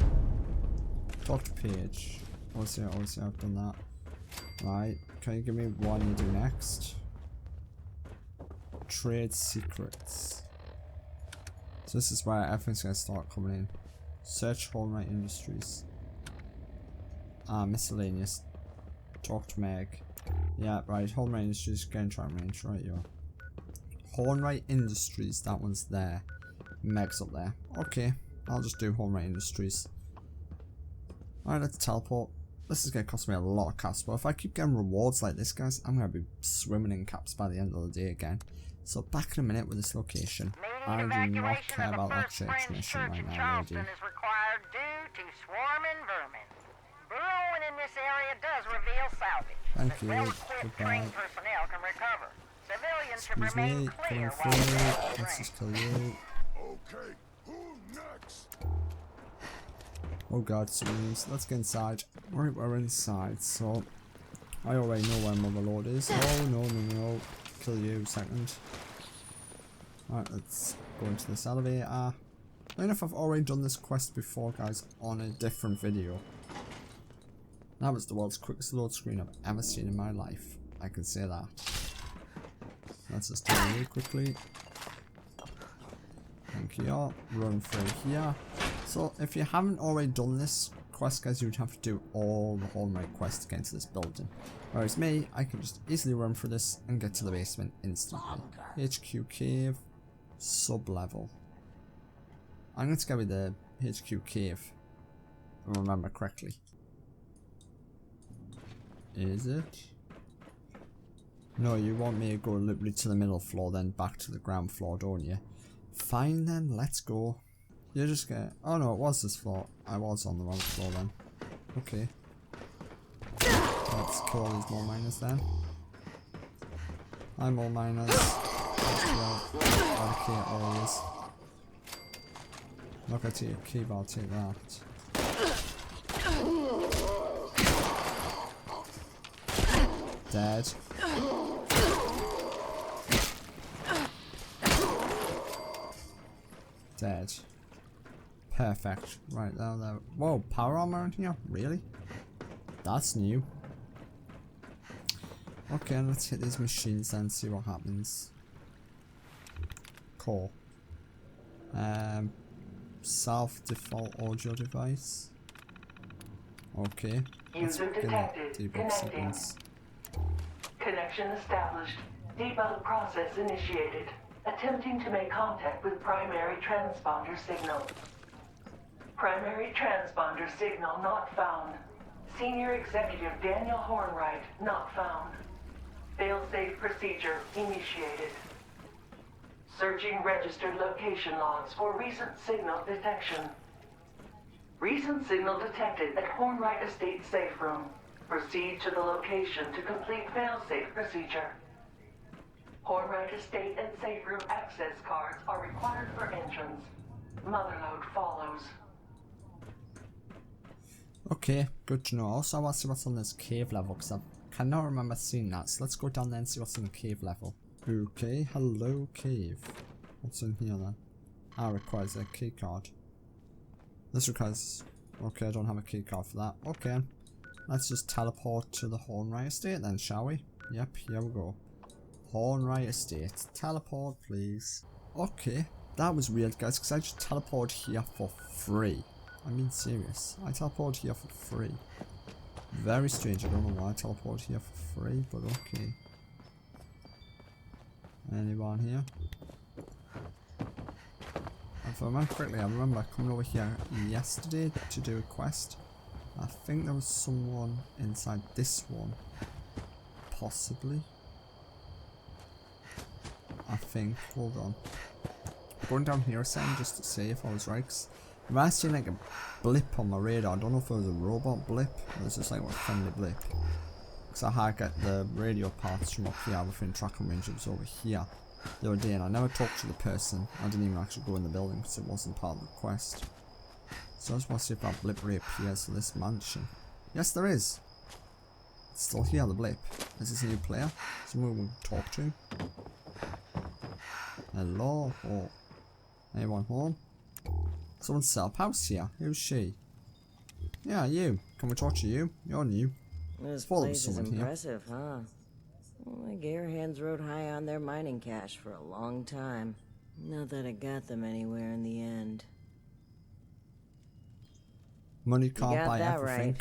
Speaker 1: talk to Paige. Obviously I've done that. Right, can you give me what you do next? Trade secrets. So this is where everything's gonna start coming in. Search Wastelanders Industries. Miscellaneous. Talk to Meg. Yeah, right, Wastelanders Industries, gain track range, right, yo. Wastelanders Industries, that one's there. Meg's up there. Okay, I'll just do Wastelanders Industries. Alright, let's teleport. This is going to cost me a lot of caps, but if I keep getting rewards like this, guys, I'm going to be swimming in caps by the end of the day again. So back in a minute with this location. I do not
Speaker 12: evacuation
Speaker 1: care
Speaker 12: of the
Speaker 1: about that
Speaker 12: First
Speaker 1: church
Speaker 12: Friends
Speaker 1: mission
Speaker 12: Church
Speaker 1: right
Speaker 12: in
Speaker 1: now,
Speaker 12: Charleston
Speaker 1: lady.
Speaker 12: is required due to swarming vermin. Burrowing in this area does reveal salvage
Speaker 1: Thank
Speaker 12: that
Speaker 1: you.
Speaker 12: well-equipped trained
Speaker 1: Goodbye.
Speaker 12: personnel can recover. Civilians should
Speaker 1: Excuse
Speaker 12: remain
Speaker 1: me,
Speaker 12: clear
Speaker 1: coming
Speaker 12: while the
Speaker 1: through.
Speaker 12: train
Speaker 1: Let's just kill you.
Speaker 11: Okay, who next?
Speaker 1: Oh god, zombies. Let's get inside. Right, we're inside, so I already know where Mother Lord is. Oh no, no, no. Kill you second. Alright, let's go into this elevator. I don't know if I've already done this quest before, guys, on a different video. That was the world's quickest load screen I've ever seen in my life. I can say that. Let's just turn you quickly. Thank you. Run through here. So, if you haven't already done this quest, guys, you would have to do all the Hornwright quests to get into this building. Whereas me, I can just easily run through this and get to the basement instantly. HQ cave, sub-level. I'm going to go with the HQ cave, if I remember correctly. Is it? No, you want me to go literally to the middle floor, then back to the ground floor, don't you? Fine then, let's go. You're just gonna... Oh no, it was this floor. I was on the wrong floor then. Okay. Let's kill all these more miners then. Hi more miners. Eradicate all these. Look at your key, I'll take that. Dead. Dead. Perfect. Right, there. Whoa, power armor in here? Really? That's new. Okay, let's hit these machines then, see what happens. Core. Self-default audio device. Okay. Let's
Speaker 13: User
Speaker 1: get that
Speaker 13: detected.
Speaker 1: debug settings.
Speaker 13: Connection established. Debug process initiated. Attempting to make contact with primary transponder signal. Primary transponder signal not found. Senior Executive Daniel Hornwright not found. Failsafe procedure initiated. Searching registered location logs for recent signal detection. Recent signal detected at Hornwright Estate safe room. Proceed to the location to complete failsafe procedure. Hornwright Estate and safe room access cards are required for entrance. Motherlode follows.
Speaker 1: Okay, good to know. Also, I want to see what's on this cave level because I cannot remember seeing that. So let's go down there and see what's in the cave level. Okay, hello cave. What's in here then? Ah, requires a key card. This requires... Okay, I don't have a key card for that. Okay, let's just teleport to the Hornwright Estate then, shall we? Yep, here we go. Hornwright Estate. Teleport, please. Okay, that was weird, guys, because I just teleported here for free. I'm being serious. I teleported here for free. Very strange. I don't know why I teleported here for free, but okay. Anyone here? If I remember correctly, I remember coming over here yesterday to do a quest. I think there was someone inside this one. Possibly. I think. Hold on. Going down here a second just to see if I was right. I've actually seen like a blip on my radar. I don't know if it was a robot blip or it's just like a friendly blip. Because I had get the radio parts from up here within tracking range. It was over here the other day and I never talked to the person. I didn't even actually go in the building because it wasn't part of the quest. So I just want to see if that blip reappears to this mansion. Yes, there is. It's still here, the blip. Is this a new player? Someone we can talk to? Hello? Oh. Anyone home? Someone set up house here. Who's she? Yeah, you. Can we talk to you? You're new.
Speaker 14: This
Speaker 1: Thought there was
Speaker 14: place is
Speaker 1: someone here.
Speaker 14: impressive, huh? Well, the Garehands rode high on their mining cash for a long time. Not that it got them anywhere in the end.
Speaker 1: Money can't
Speaker 14: got
Speaker 1: buy
Speaker 14: that
Speaker 1: everything.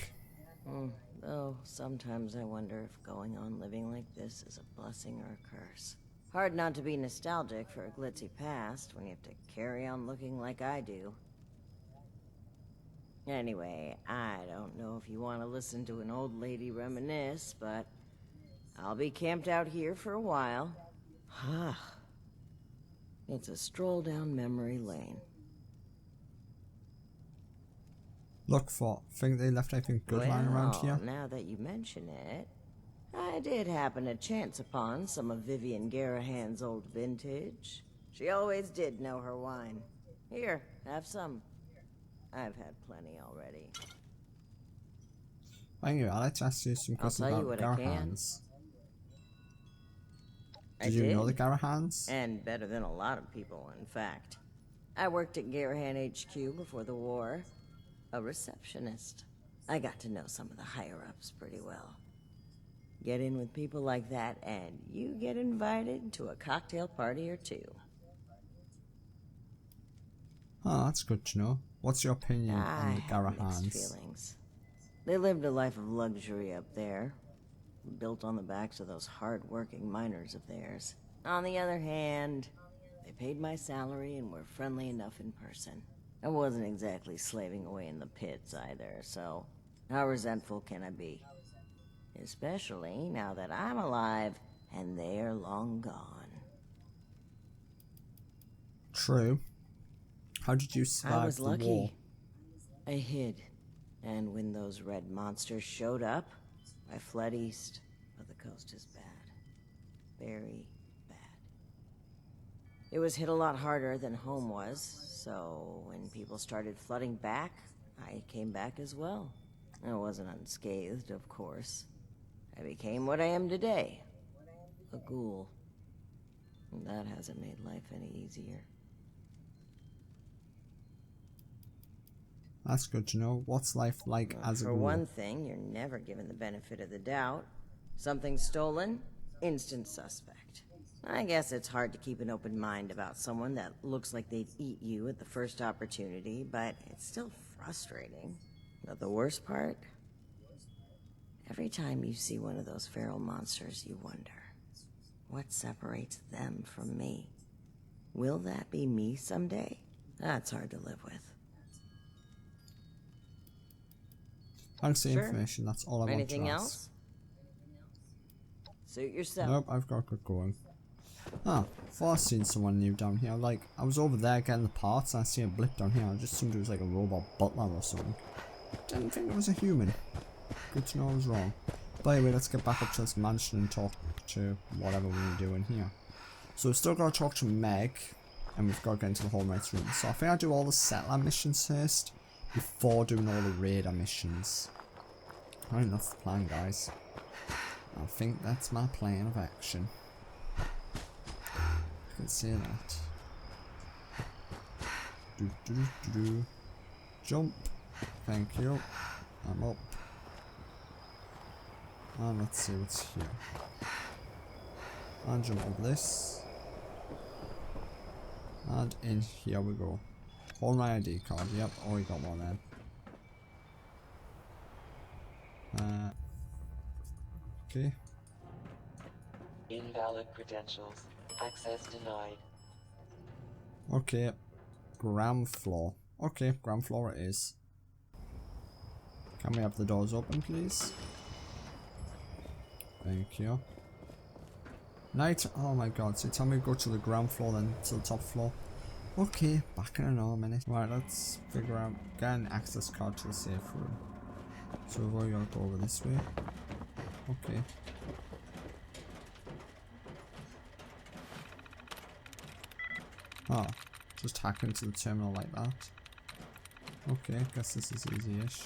Speaker 14: Right. Though sometimes I wonder if going on living like this is a blessing or a curse. Hard not to be nostalgic for a glitzy past when you have to carry on looking like I do. Anyway, I don't know if you want to listen to an old lady reminisce, but I'll be camped out here for a while. It's a stroll down memory lane.
Speaker 1: Look for. Think they left anything good lying around here?
Speaker 14: Now that you mention it, I did happen to chance upon some of Vivian Garahan's old vintage. She always did know her wine. Here, have some. I've had plenty already.
Speaker 1: Anyway, I'd like to ask you some questions about Garahans. Did you know the Garahans?
Speaker 14: And better than a lot of people, in fact. I worked at Garahan HQ before the war. A receptionist. I got to know some of the higher-ups pretty well. Get in with people like that, and you get invited to a cocktail party or two.
Speaker 1: Oh, that's good to know. What's your opinion on the Garahans?
Speaker 14: Mixed feelings. They lived a life of luxury up there, built on the backs of those hard-working miners of theirs. On the other hand, they paid my salary and were friendly enough in person. I wasn't exactly slaving away in the pits either, so how resentful can I be? Especially now that I'm alive and they're long gone.
Speaker 1: True. How did you survive
Speaker 14: I was
Speaker 1: the
Speaker 14: lucky.
Speaker 1: war?
Speaker 14: I hid, and when those red monsters showed up, I fled east, but the coast is bad. Very bad. It was hit a lot harder than home was, so when people started flooding back, I came back as well. I wasn't unscathed, of course. I became what I am today, a ghoul. And that hasn't made life any easier.
Speaker 1: That's good to know. What's life like as a ghoul?
Speaker 14: For one thing, you're never given the benefit of the doubt. Something stolen, instant suspect. I guess it's hard to keep an open mind about someone that looks like they'd eat you at the first opportunity, but it's still frustrating. But the worst part? Every time you see one of those feral monsters, you wonder, what separates them from me? Will that be me someday? That's hard to live with.
Speaker 1: Thanks for the information, that's all I want to ask.
Speaker 14: Anything else? Suit yourself.
Speaker 1: Nope, I've got to get going. Ah, thought I'd seen someone new down here. Like, I was over there getting the parts and I see a blip down here. I just assumed it was like a robot butler or something. Didn't think it was a human. Good to know I was wrong. But anyway, let's get back up to this mansion and talk to whatever we're doing here. So we've still got to talk to Meg, and we've got to get into the Hall Knight's room. So I think I'll do all the settler missions first, before doing all the raider missions. I think that's the plan, guys. I think that's my plan of action. You can see that. Jump. Thank you. I'm up. And let's see what's here. And jump over this. And in here we go. Hold my ID card. Yep, already got one then. Okay.
Speaker 15: Invalid credentials. Access denied.
Speaker 1: Okay. Ground floor. Okay, ground floor it is. Can we have the doors open, please? Thank you. Night. Oh my god, so tell me to go to the ground floor then to the top floor. Okay, back in another minute. Right, let's figure out, get an access card to the safe room. So we've already got to go over this way. Okay. Oh, just hack into the terminal like that. Okay, guess this is easy-ish.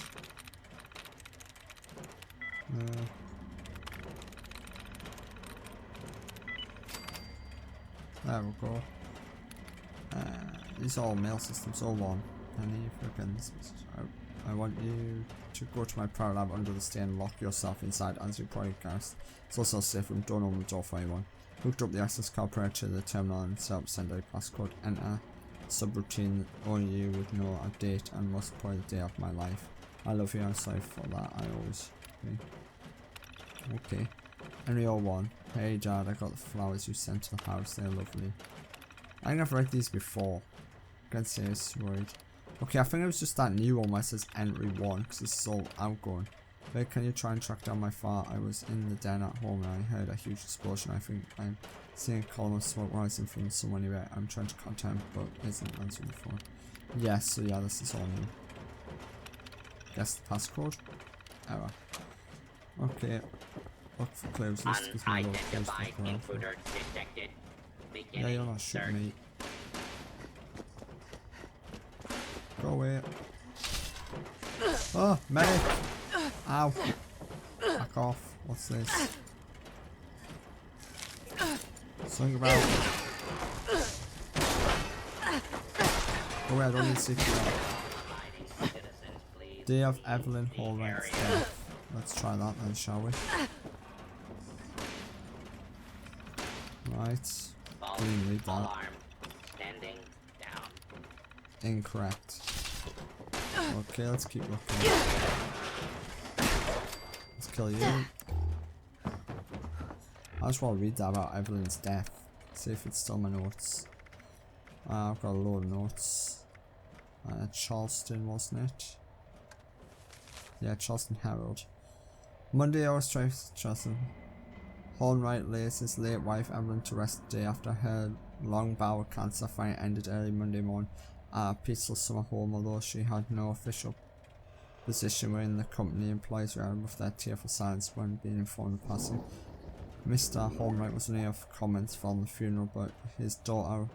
Speaker 1: There we go. These are all mail systems, all one. Any freaking. I want you to go to my private lab under the stairs and lock yourself inside as you probably guessed. It's also a safe room, don't open the door for anyone. Hooked up the access card prior to the terminal and set up send a passcode. Enter subroutine, only you would know a date and must put the day of my life. I love you, I'm sorry for that, I always. Okay. Henry 01. Hey Dad, I got the flowers you sent to the house, they're lovely. I think I've read these before. Can't say it's worried. Okay, I think it was just that new one where it says entry 1, because this is all outgoing. Wait, can you try and track down my fart? I was in the den at home and I heard a huge explosion. I think I'm seeing a column of smoke rising from someone anywhere. I'm trying to contact him, but isn't answering the phone. Yes, so yeah, this is all new. Guess the passcode? Error. Okay. Look for clues. This gives me a lot of clues to look around for. Yeah, you're not shooting me. Go away. Oh, medic! Ow. Back off. What's this? Something about... Oh wait, I don't need to see that. Day of Evelyn Hallwright's death. Let's try that then, shall we? Right. Didn't read that. Incorrect. Okay, let's keep looking. Let's kill you. I just want to read that about Evelyn's death. See if it's still in my notes. I've got a load of notes. Charleston, wasn't it? Yeah, Charleston Herald. Monday, I was Charleston. Hallwright lays his late wife Evelyn to rest today after her long bowel cancer fight ended early Monday morning at a peaceful summer home, although she had no official position within the company. Employees were with their tearful silence when being informed of passing. Mr. Hallwright was only of comments from the funeral, but his daughter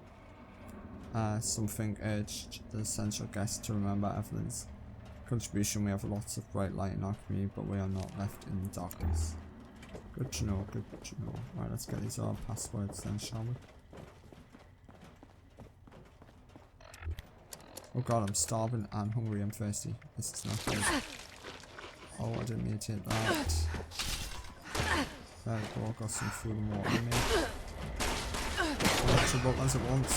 Speaker 1: something urged the essential guests to remember Evelyn's contribution. We have lots of bright light in our community, but we are not left in the darkness. Good to know, good to know. Right, let's get these other passwords then, shall we? Oh god, I'm starving and hungry and thirsty. This is not good. Oh, I didn't mean to hit that. There we go, got some food and water in me. Lots of buttons at once.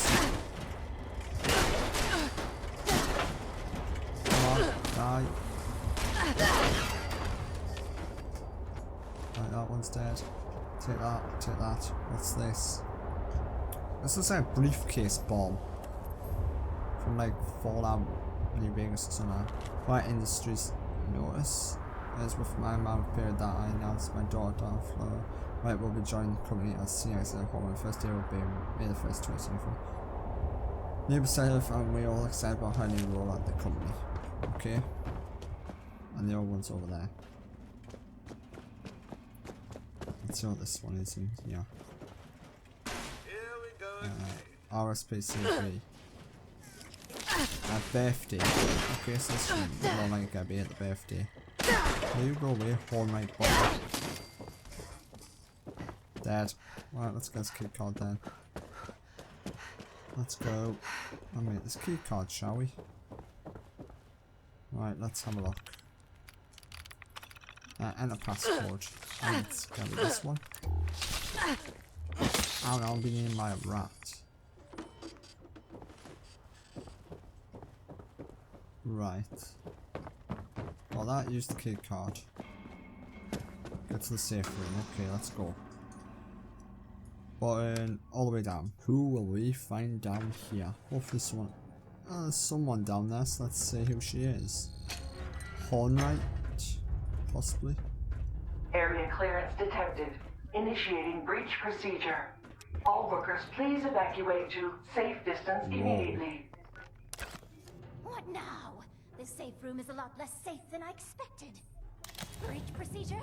Speaker 1: Come on, die. Right, that one's dead. Take that, take that. What's this? This looks like a briefcase bomb. From like Fallout New Vegas or something. White Industries notice. As with my amount period that I announced my daughter White will be joining the company as senior executive. The first day will be May the 1st, 2024. New executive, and we all excited about her new role at the company. Okay. And the other one's over there. Let's see what this one is in here.
Speaker 10: Here we go
Speaker 1: RSPCV. Birthday. Okay, so it's more like gonna be at the birthday. There you go away, Hallwright body. Dead. Right, let's get this key card then. Let's go and make this key card, shall we? Right, let's have a look. Enter passcode. And it's gonna be this one. Oh no, I'm being eaten by a rat. Right. Well, that used the key card. Get to the safe room. Okay, let's go. Button all the way down. Who will we find down here? Hopefully someone. There's someone down there, so let's see who she is. Hallwright? Possibly.
Speaker 13: Area clearance detected. Initiating breach procedure. All workers, please evacuate to safe distance immediately.
Speaker 16: What now? This safe room is a lot less safe than I expected. Breach procedure?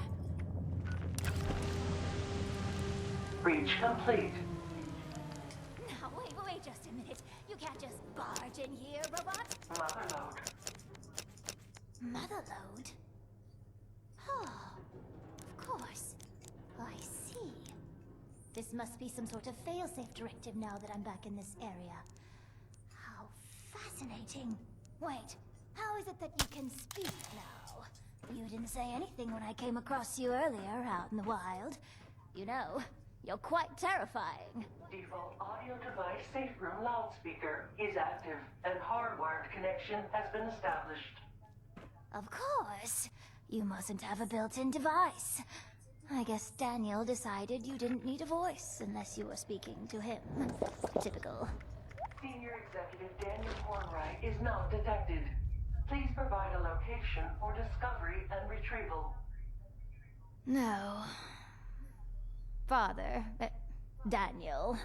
Speaker 13: Breach complete.
Speaker 16: Now, wait just a minute. You can't just barge in here, robot.
Speaker 13: Motherload.
Speaker 16: Motherload? Oh, of course. I see. This must be some sort of failsafe directive now that I'm back in this area. How fascinating. Wait, how is it that you can speak now? You didn't say anything when I came across you earlier out in the wild. You know, you're quite terrifying.
Speaker 13: Default audio device safe room loudspeaker is active and hardwired connection has been established.
Speaker 16: Of course. You mustn't have a built-in device. I guess Daniel decided you didn't need a voice unless you were speaking to him. Typical.
Speaker 13: Senior Executive Daniel Hallwright is not detected. Please provide a location for discovery and retrieval.
Speaker 16: No. Father, Daniel,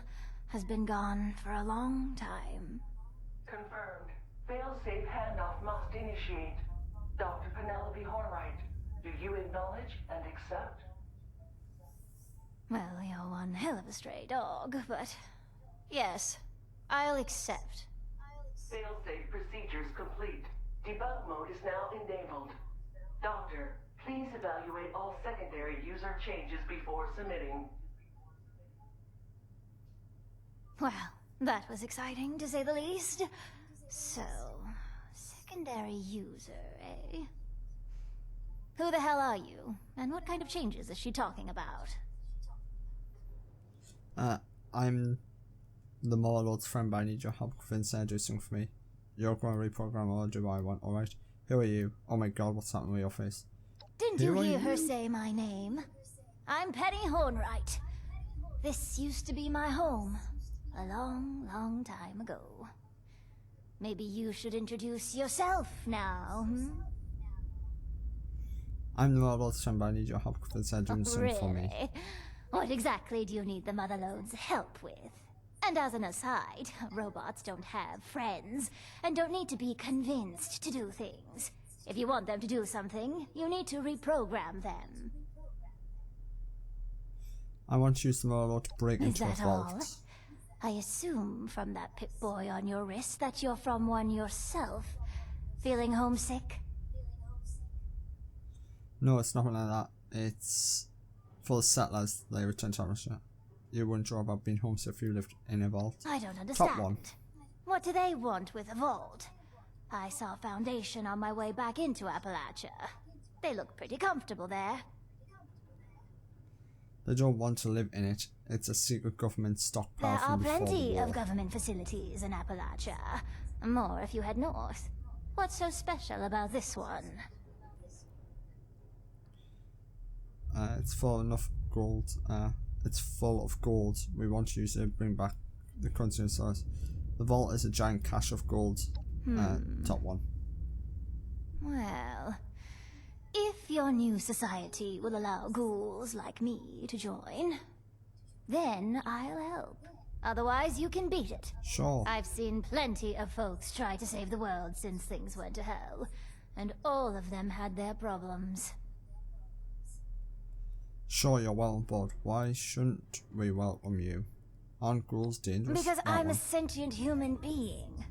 Speaker 16: has been gone for a long time.
Speaker 13: Confirmed. Fail-safe handoff must initiate. Dr. Penelope Hornwright, do you acknowledge and accept?
Speaker 16: Well, you're one hell of a stray dog, but... yes, I'll accept.
Speaker 13: Fail-safe procedures complete. Debug mode is now enabled. Doctor, please evaluate all secondary user changes before submitting.
Speaker 16: Well, that was exciting, to say the least. So, secondary user, eh? Who the hell are you? And what kind of changes is she talking about?
Speaker 1: I'm the Morlord's friend, but I need your help. Convince her to do something for me. You're going to reprogram or do I want, alright? Who are you? Oh my god, what's happening with your face?
Speaker 16: Didn't you hear her say my name? I'm Penny Hornwright. This used to be my home. A long, long time ago. Maybe you should introduce yourself now, hmm?
Speaker 1: I'm the Morlord's friend, but I need your help. Convince her to do something for me.
Speaker 16: Really? What exactly do you need the Motherlode's help with? And as an aside, robots don't have friends, and don't need to be convinced to do things. If you want them to do something, you need to reprogram them.
Speaker 1: I want to use the Morlord to break into a
Speaker 16: Is that
Speaker 1: vault.
Speaker 16: all? I assume from that Pip-Boy on your wrist that you're from one yourself. Feeling homesick?
Speaker 1: No, it's nothing like that. It's for the settlers. They return to Appalachia. You wouldn't draw about being homesick if you lived in a vault.
Speaker 16: I don't understand.
Speaker 1: Top one.
Speaker 16: What do they want with a vault? I saw Foundation on my way back into Appalachia. They look pretty comfortable there.
Speaker 1: They don't want to live in it. It's a secret government stockpile
Speaker 16: There are
Speaker 1: from before the
Speaker 16: plenty
Speaker 1: war.
Speaker 16: of government facilities in Appalachia. More if you head north. What's so special about this one?
Speaker 1: It's full of enough gold. It's full of gold. We want to use it to bring back the country size. The vault is a giant cache of gold. Top one.
Speaker 16: Well, if your new society will allow ghouls like me to join, then I'll help. Otherwise, you can beat it.
Speaker 1: Sure.
Speaker 16: I've seen plenty of folks try to save the world since things went to hell, and all of them had their problems.
Speaker 1: Sure, you're well on board. Why shouldn't we welcome you? Aren't ghouls dangerous?
Speaker 16: Because
Speaker 1: That
Speaker 16: I'm a
Speaker 1: one.
Speaker 16: sentient human being.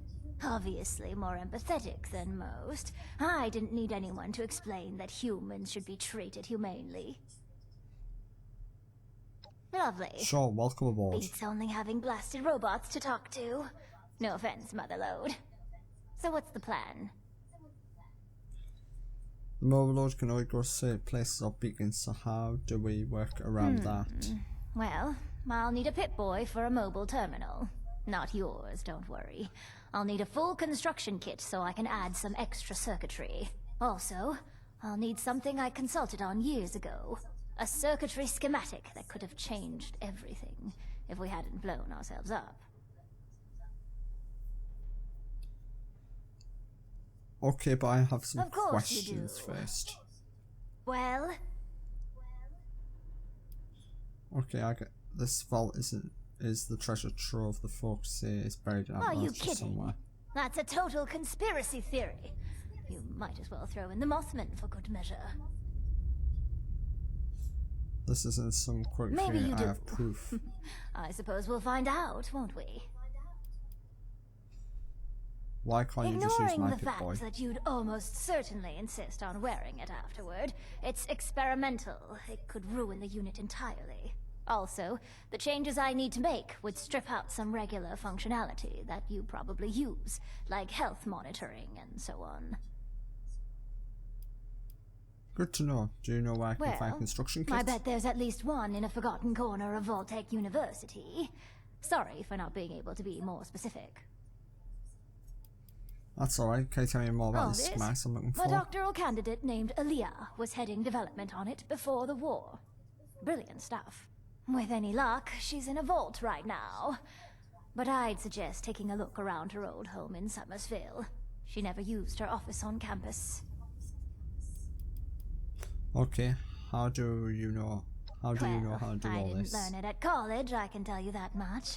Speaker 16: Obviously more empathetic than most. I didn't need anyone to explain that humans should be treated humanely. Lovely.
Speaker 1: Sure, welcome aboard.
Speaker 16: Beats only having blasted robots to talk to. No offense, Motherlode. So what's the plan?
Speaker 1: The Morlord can only go to certain places or beacons, so how do we work around that?
Speaker 16: Well, I'll need a Pip-Boy for a mobile terminal. Not yours, don't worry. I'll need a full construction kit so I can add some extra circuitry. Also, I'll need something I consulted on years ago. A circuitry schematic that could have changed everything if we hadn't blown ourselves up.
Speaker 1: Okay, but I have some
Speaker 16: Of course you
Speaker 1: questions
Speaker 16: do.
Speaker 1: first.
Speaker 16: Well,
Speaker 1: Okay, I get this vault is the treasure trove the folks say is buried in
Speaker 16: are you
Speaker 1: Appalachia
Speaker 16: kidding?
Speaker 1: somewhere.
Speaker 16: That's a total conspiracy theory. You might as well throw in the Mothman for good measure.
Speaker 1: This isn't some quick
Speaker 16: Maybe
Speaker 1: theory,
Speaker 16: you
Speaker 1: I
Speaker 16: do.
Speaker 1: have proof.
Speaker 16: I suppose we'll find out, won't we?
Speaker 1: Why can't you just use
Speaker 16: Ignoring
Speaker 1: my
Speaker 16: the
Speaker 1: Pip-Boy?
Speaker 16: fact that you'd almost certainly insist on wearing it afterward, it's experimental. It could ruin the unit entirely. Also, the changes I need to make would strip out some regular functionality that you probably use, like health monitoring and so on.
Speaker 1: Good to know. Do you know where I can find
Speaker 16: Well,
Speaker 1: construction kits?
Speaker 16: I bet there's at least one in a forgotten corner of Vault-Tec University. Sorry for not being able to be more specific.
Speaker 1: That's alright. Can you tell me more about the
Speaker 16: this?
Speaker 1: schematics I'm looking
Speaker 16: A
Speaker 1: for?
Speaker 16: doctoral candidate named Aaliyah was heading development on it before the war. Brilliant stuff. With any luck, she's in a vault right now. But I'd suggest taking a look around her old home in Summersville. She never used her office on campus.
Speaker 1: Okay. How do you know how to do
Speaker 16: I
Speaker 1: all
Speaker 16: didn't
Speaker 1: this?
Speaker 16: learn it at college, I can tell you that much.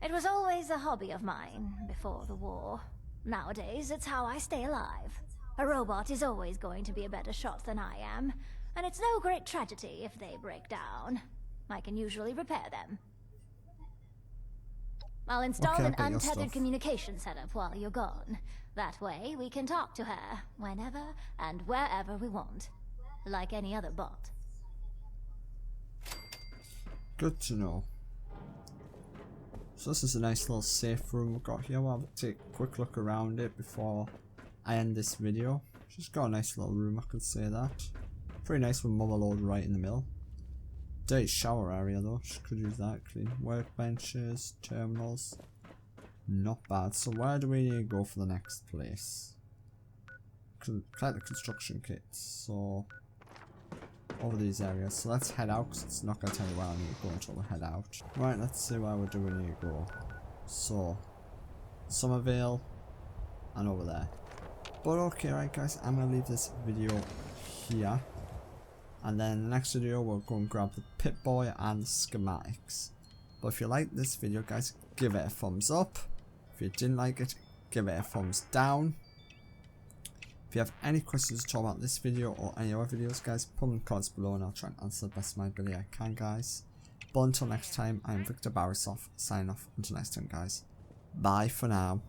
Speaker 16: It was always a hobby of mine, before the war. Nowadays, it's how I stay alive. A robot is always going to be a better shot than I am, and it's no great tragedy if they break down. I can usually repair them. I'll install
Speaker 1: Okay,
Speaker 16: an
Speaker 1: I've got your
Speaker 16: untethered
Speaker 1: stuff.
Speaker 16: communication setup while you're gone. That way, we can talk to her whenever and wherever we want. Like any other bot.
Speaker 1: Good to know. So this is a nice little safe room we've got here. I'll take a quick look around it before I end this video. Just got a nice little room, I could say that. Pretty nice with motherload right in the middle. Dirty shower area though, just could use that. Clean workbenches, terminals. Not bad. So where do we need to go for the next place? Collect the construction kits. So over these areas. So let's head out because it's not going to tell you where I need to go until we head out. Right, let's see where we do we need to go. So Somerville and over there. But okay, right guys, I'm going to leave this video here. And then in the next video we'll go and grab the Pip-Boy and the schematics. But if you liked this video guys, give it a thumbs up. If you didn't like it, give it a thumbs down. If you have any questions at all about this video or any other videos guys, put them in the comments below and I'll try and answer the best of my ability I can guys. But until next time, I am Victor Barisov, signing off. Until next time guys, bye for now.